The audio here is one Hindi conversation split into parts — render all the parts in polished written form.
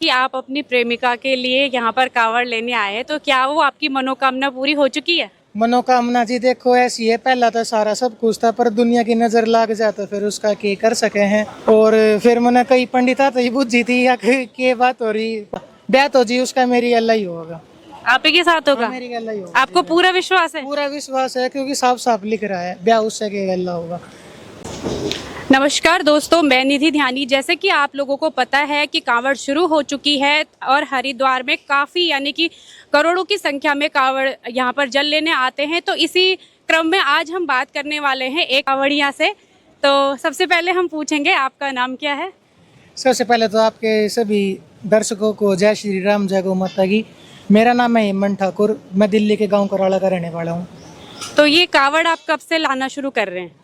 कि आप अपनी प्रेमिका के लिए यहाँ पर कांवड़ लेने आए हैं, तो क्या वो आपकी मनोकामना पूरी हो चुकी है? मनोकामना जी देखो ऐसी है, पहला तो सारा सब कुछ था, पर दुनिया की नजर लग जाता फिर उसका के कर सके हैं। और फिर मैंने कई पंडिता तो ये बुझी थी या के बात हो रही, ब्याह तो जी उसका मेरी अल्लाह ही होगा। आप ही के साथ होगा? मेरी अल्लाह ही होगा। आपको पूरा विश्वास है? पूरा विश्वास है, क्योंकि साफ साफ लिख रहा है ब्याह उससे के अल्लाह होगा। नमस्कार दोस्तों, मैं निधि ध्यानी। जैसे कि आप लोगों को पता है कि कांवड़ शुरू हो चुकी है और हरिद्वार में काफ़ी यानी कि करोड़ों की संख्या में कांवड़ यहाँ पर जल लेने आते हैं। तो इसी क्रम में आज हम बात करने वाले हैं एक कांवड़िया से। तो सबसे पहले हम पूछेंगे, आपका नाम क्या है? सबसे पहले तो आपके सभी दर्शकों को जय श्री राम, जय गौ माता की। मेरा नाम है हेमंत ठाकुर, मैं दिल्ली के गांव कराड़ा का रहने वाला हूँ। तो ये कांवड़ आप कब से लाना शुरू कर रहे हैं?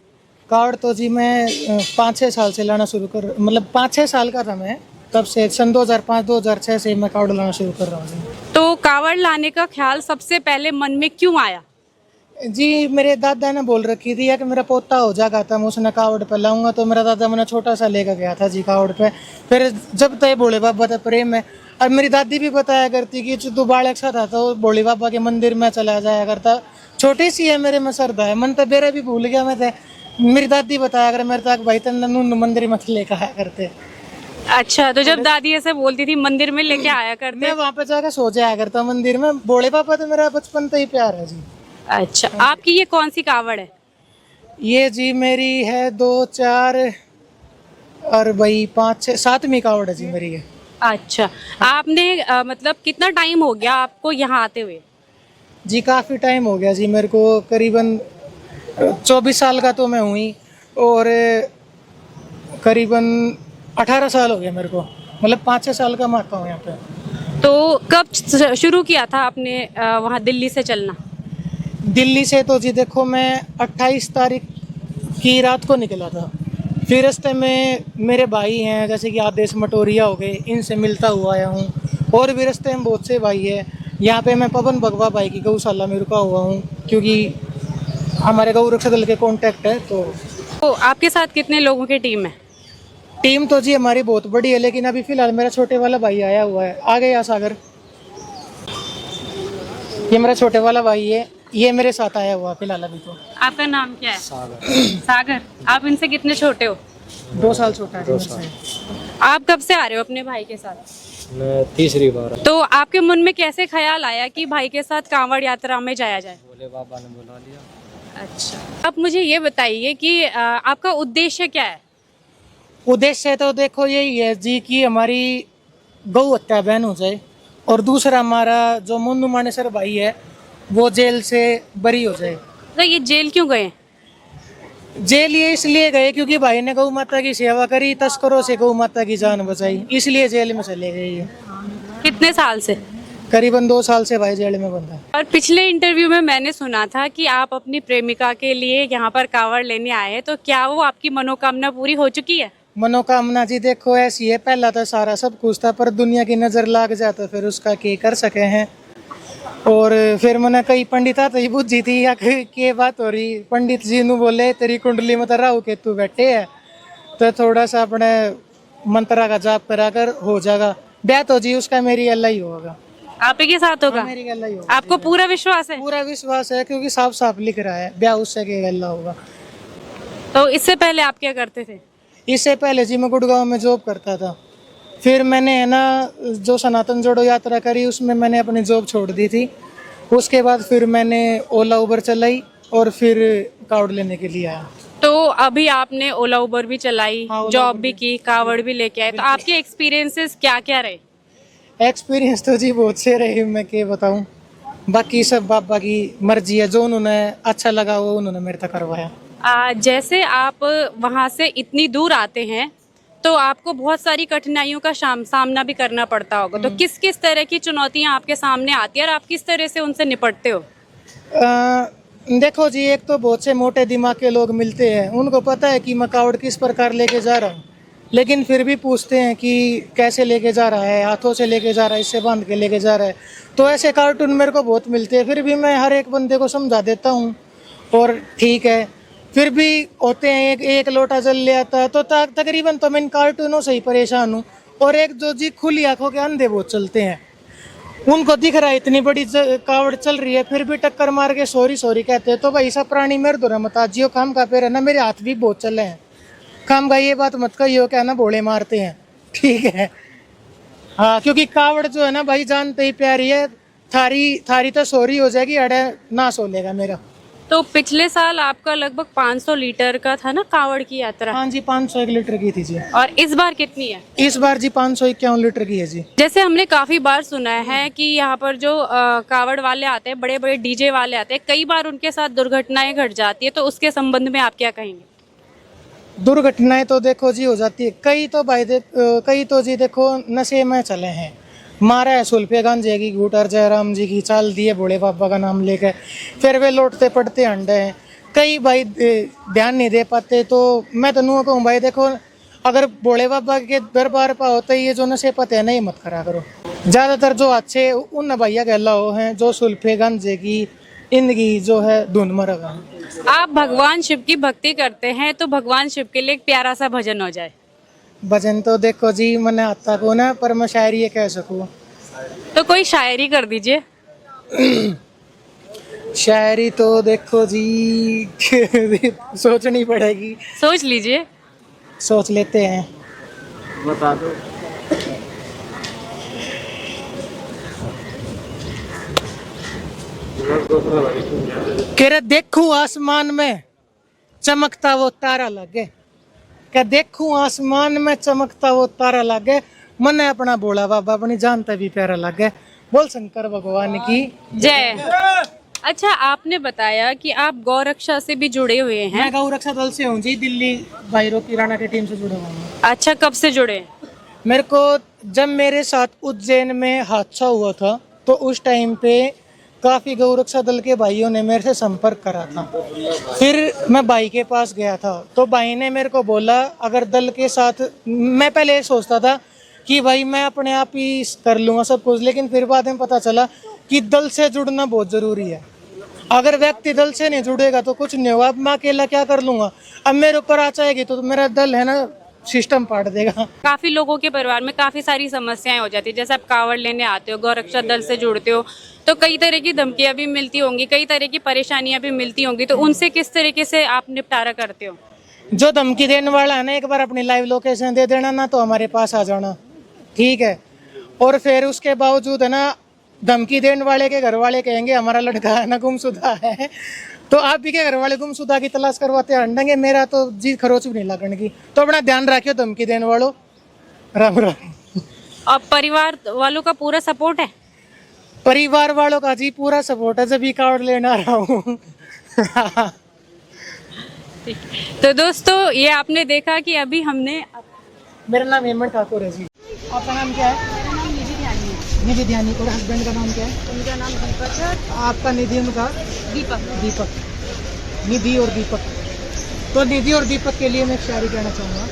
कावड़ तो जी मैं 5-6 साल से लाना शुरू कर, मतलब 5-6 साल का था मैं, तब से सन 2005-2006 से मैं कावड़ लाना शुरू कर रहा हूँ जी। तो कांवड़ लाने का ख्याल सबसे पहले मन में क्यों आया? जी मेरे दादा ने बोल रखी थी या कि मेरा पोता हो जाएगा था, मैं उसने कावड़ पे लाऊंगा, तो मेरा दादा मैंने छोटा सा लेकर गया था जी कावड़ पे। फिर जब तय भोले बाबा था प्रेम है। और मेरी दादी भी बताया करती कि तू बालक सा था तो भोले बाबा के मंदिर में चला जाया करता। छोटी सी है मेरे में श्रद्धा है, मन तो मेरा भी भूल गया मैं थे। मेरी दादी बताया कर मेरे तक भाई तन मंदिर में लेकर आया करते। अच्छा, तो जब दादी ऐसे बोलती थी मंदिर में लेके आया करते? मैं वहाँ पे जाकर सो जाया करता मंदिर में। भोले बाबा तो मेरा बचपन से ही प्यार है जी। अच्छा, आपकी ये कौन सी कावड़ है? ये जी मेरी है 2-4 और भाई 5-6 7वीं कावड़ है जी मेरी है। अच्छा, आपने मतलब कितना टाइम हो गया आपको यहाँ आते हुए? जी काफ़ी टाइम हो गया जी मेरे को, करीबन 24 साल का तो मैं हुई, और करीबन 18 साल हो गया मेरे को, मतलब 5-6 साल का मैं आता हूँ यहाँ पे। तो कब शुरू किया था आपने वहाँ दिल्ली से चलना? दिल्ली से तो जी देखो मैं 28 तारीख की रात को निकला था। फिर रास्ते में मेरे भाई हैं जैसे कि आदेश मटोरिया हो गए, इनसे मिलता हुआ आया हूँ। और भी रास्ते में बहुत से भाई है। यहाँ पे मैं पवन भगवा भाई की गौशाला में रुका हुआ हूँ, क्योंकि हमारे गौ रक्षा दल के कॉन्टैक्ट है। तो आपके साथ कितने लोगों की टीम है? टीम तो जी हमारी बहुत बड़ी है, लेकिन अभी फिलहाल मेरा छोटे वाला भाई आया हुआ है। आ गया सागर, ये मेरा छोटे वाला भाई है, ये मेरे साथ आया हुआ फिलहाल अभी। तो आपका नाम क्या है? सागर। सागर, आप इनसे कितने छोटे हो? 2 साल छोटा है। 2 साल। आप कब से आ रहे हो अपने भाई के साथ? मैं तीसरी बार। तो आपके मन में कैसे ख्याल आया कि भाई के साथ कांवड़ यात्रा में जाया जाए? भोले बाबा ने बुला लिया। अच्छा, आप मुझे ये बताइए कि आपका उद्देश्य क्या है? उद्देश्य तो देखो यही है जी कि हमारी गौ हत्या बैन हो जाए, और दूसरा हमारा जो मुन्नू मानेसर भाई है वो जेल से बरी हो जाए। तो ये जेल क्यों गए? जेल ये इसलिए गए क्योंकि भाई ने गौ माता की सेवा करी, तस्करों से गौ माता की जान बचाई, इसलिए जेल में चले गए। ये कितने साल से? करीबन 2 साल से भाई जेल में बंद है। और पिछले इंटरव्यू में मैंने सुना था कि आप अपनी प्रेमिका के लिए यहाँ पर कांवड़ लेने आए हैं, तो क्या वो आपकी मनोकामना पूरी हो चुकी है? मनोकामना जी देखो ऐसी है, पहला तो सारा सब कुछ था, पर दुनिया की नजर लग जाता फिर उसका के कर सके हैं। और फिर मैंने कई पंडिता तो ये बुझी थी या के बात हो रही, पंडित जी ने बोले तेरी कुंडली में तो राहु केतु बैठे है, तो थोड़ा सा अपने मंत्रा का जाप करा कर हो जाएगा। ब्याह तो जी उसका मेरी अल्लाह ही होगा। आप ही के साथ होगा? मेरी अल्लाह ही होगा। आपको पूरा विश्वास है? पूरा विश्वास है, क्योंकि साफ साफ लिख रहा है ब्याह उससे के अल्लाह होगा। तो इससे पहले आप क्या करते थे? इससे पहले जी मैं गुड़गांव में जॉब करता था। फिर मैंने है ना जो सनातन जोड़ो यात्रा करी, उसमें मैंने अपनी जॉब छोड़ दी थी। उसके बाद फिर मैंने ओला उबर चलाई और फिर कावड़ लेने के लिए आया। तो अभी आपने ओला उबर भी चलाई, हाँ, ओला जॉब उबर भी की, कावड़ भी लेके आए, तो आपके एक्सपीरियंसेस क्या क्या रहे? एक्सपीरियंस तो जी बहुत से रहे, मैं क्या बताऊं। बाकी सब बाबा की मर्जी है, जो उन्होंने अच्छा लगा वो उन्होंने मेरे तक करवाया। जैसे आप वहाँ से इतनी दूर आते हैं तो आपको बहुत सारी कठिनाइयों का सामना भी करना पड़ता होगा, तो किस किस तरह की चुनौतियाँ आपके सामने आती है और आप किस तरह से उनसे निपटते हो? देखो जी, एक तो बहुत से मोटे दिमाग के लोग मिलते हैं, उनको पता है कि मैं कावड़ किस प्रकार लेके जा रहा हूँ, लेकिन फिर भी पूछते हैं कि कैसे लेके जा रहा है, हाथों से लेके जा रहा है, इससे बांध के लेके जा रहा है। तो ऐसे कार्टून मेरे को बहुत मिलते हैं, फिर भी मैं हर एक बंदे को समझा देता हूँ और ठीक है। फिर भी होते हैं एक लोटा जल ले आता है, तो तकरीबन तो मैं इन कार्टूनों से ही परेशान हूँ। और एक जो जी खुली आंखों के अंधे वो चलते हैं, उनको दिख रहा है इतनी बड़ी कावड़ चल रही है फिर भी टक्कर मार के सॉरी सॉरी कहते हैं। तो भाई सब प्राणी मेरे दो मत आजियो, काम का पेड़ है ना, मेरे हाथ भी बहुत चले हैं, काम का ये बात मत कहियो क्या ना भोले मारते हैं, ठीक है। हाँ, क्योंकि कावड़ जो है ना भाई जानते ही प्यारी है, थारी तो सॉरी हो जाएगी, अड़े ना सो लेगा मेरा। तो पिछले साल आपका लगभग 500 लीटर का था ना कावड़ की यात्रा? हाँ जी, 501 लीटर की थी जी। और इस बार कितनी है? इस बार जी 551 लीटर की है जी। जैसे हमने काफी बार सुना है कि यहाँ पर जो कावड़ वाले आते हैं, बड़े बड़े डीजे वाले आते हैं, कई बार उनके साथ दुर्घटनाएं घट जाती है, तो उसके संबंध में आप क्या कहेंगे? दुर्घटनाएं तो देखो जी हो जाती है, कई तो जी देखो नशे में चले हैं, मारा है सुल्फे गांजे की घूटर जयराम जी की, चाल दिए भोले बाबा का नाम लेकर, फिर वे लौटते पड़ते अंडे हैं। कई भाई ध्यान नहीं दे पाते। तो मैं तो नुआ कहूँ भाई देखो, अगर भोले बाबा के दरबार पर होते ये जो नशे पते हैं नहीं मत करा करो। ज़्यादातर जो अच्छे उन भैया गहला हो हैं जो सुल्फे गांजे की इनकी जो है धुन मरगा। आप भगवान शिव की भक्ति करते हैं, तो भगवान शिव के लिए एक प्यारा सा भजन हो जाए। भजन तो देखो जी मैंने आता को ना, पर मैं शायरी ये कह सकूँ तो कोई शायरी कर दीजिए। शायरी तो देखो जी सोचनी पड़ेगी। सोच लीजिए। सोच लेते हैं। बता दो। कह रहे देखूं आसमान में चमकता वो तारा लगे, क्या देखूं आसमान में चमकता वो तारा लगे, मन अपना भोला बाबा अपनी जानता भी प्यारा लगे। बोल शंकर भगवान की जय। अच्छा, आपने बताया कि आप गौरक्षा से भी जुड़े हुए हैं। मैं गौ रक्षा दल से हूँ जी, दिल्ली भाईरो की राणा की टीम से जुड़ा हुआ हूँ। अच्छा, कब से जुड़े? मेरे को जब मेरे साथ उज्जैन में हादसा हुआ था तो उस टाइम पे काफ़ी गौरक्षा दल के भाइयों ने मेरे से संपर्क करा था। फिर मैं भाई के पास गया था तो भाई ने मेरे को बोला अगर दल के साथ, मैं पहले ये सोचता था कि भाई मैं अपने आप ही कर लूँगा सब कुछ, लेकिन फिर बाद में पता चला कि दल से जुड़ना बहुत ज़रूरी है। अगर व्यक्ति दल से नहीं जुड़ेगा तो कुछ नहीं होगा। अब मैं अकेला क्या कर लूँगा, अब मेरे ऊपर आ जाएगी तो मेरा दल है ना सिस्टम पाट देगा। काफी लोगों के परिवार में काफी सारी समस्याएं हो जाती है। जैसे आप कावड़ लेने आते हो, गौरक्षा दल से जुड़ते हो, तो कई तरह की धमकियां भी मिलती होंगी, कई तरह की परेशानियां भी मिलती होंगी, तो उनसे किस तरीके से आप निपटारा करते हो? जो धमकी देने वाला है ना, एक बार अपनी लाइव लोकेशन दे देना ना, तो हमारे पास आ जाना, ठीक है। और फिर उसके बावजूद है ना, धमकी देने वाले के घर वाले कहेंगे हमारा लड़का है ना गुमशुदा है, तो आप भी के घर वाले गुमशुदा की तलाश करवाते हंडेंगे, मेरा तो जी खरोच भी नहीं लगने की। तो अपना ध्यान रखियो धमकी देने वालों। राम राम। और परिवार वालों का पूरा सपोर्ट है? परिवार वालों का जी पूरा सपोर्ट है, जब भी कार्ड लेना रहा हूँ। तो दोस्तों, ये आपने देखा कि अभी हमने मेरा नाम हेमंत ठाकुर है जी। आपका नाम क्या है? निधि ध्यानी। और हस्बैंड का नाम क्या है? उनका नाम दीपक है। आपका निधि, उनका दीपक। निधि और दीपक। तो निधि और दीपक के लिए मैं एक शायरी कहना चाहूँगा।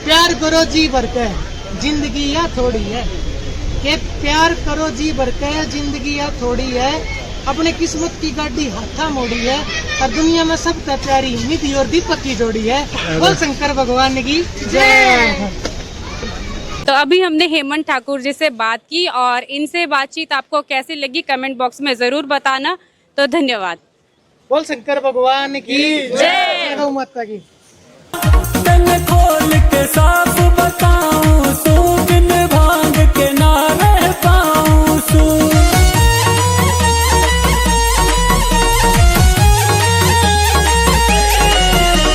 प्यार करो जी भर के जिंदगी या थोड़ी है, कि प्यार करो जी भर के जिंदगी या थोड़ी है, अपने किस्मत की गाड़ी हाथा मोड़ी है, और दुनिया में सबका प्यारी निधि और दीपक की जोड़ी है। बोल शंकर भगवान की जय। तो अभी हमने हेमंत ठाकुर जी से बात की, और इनसे बातचीत आपको कैसी लगी कमेंट बॉक्स में जरूर बताना। तो धन्यवाद। बोल शंकर भगवान की जय। गौ माता की। खोल के साफ बताऊं,